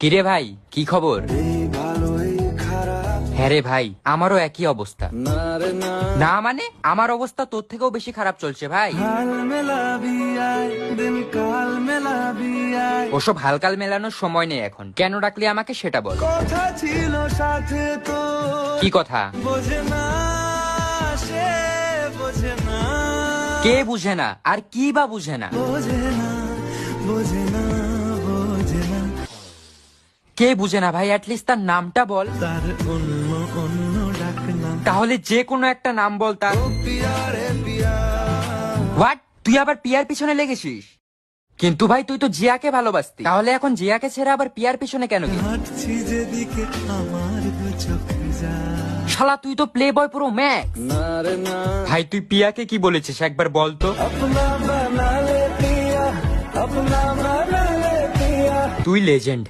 কিরে ভাই, কি খবর? হ্যাঁ রে ভাই, আমারও একই অবস্থা। না মানে আমার অবস্থা তোর থেকেও বেশি খারাপ চলছে ভাই। ওসব হালকাল মেলানোর সময় নেই এখন। কেন ডাকলি আমাকে সেটা বল। কথা ছিল সাথে তো কি কথা? বোঝে না, সে বোঝে না, কে বুঝে না আর কি বা বুঝে না? বোঝে না, বোঝে না, বোঝে না। কে বুঝে না ভাই? অ্যাটলিস্ট তার নামটা বল। তার অন্য অন্য ডাক না। তাহলে যে কোনো একটা নাম বল তার। ও পিয়া রে পিয়া, হোয়াট? তুই আবার পিয়ার পিছনে লেগেছিস? কিন্তু ভাই তুই তো জিয়াকে ভালোবাসতি, তাহলে এখন জিয়াকে ছেড়ে আবার পিয়ার পিছনে কেন গেলি? হাঁটছি যেদিকে আমার দু চোখ যায়। শালা তুই তো প্লে বয় পুরো ম্যাক্স। না রে না, ভাই তুই পিয়াকে কি বলেছিস একবার বল তো। अपना बना ले पिया, अपना बना ले पिया। তুই লেজেন্ড।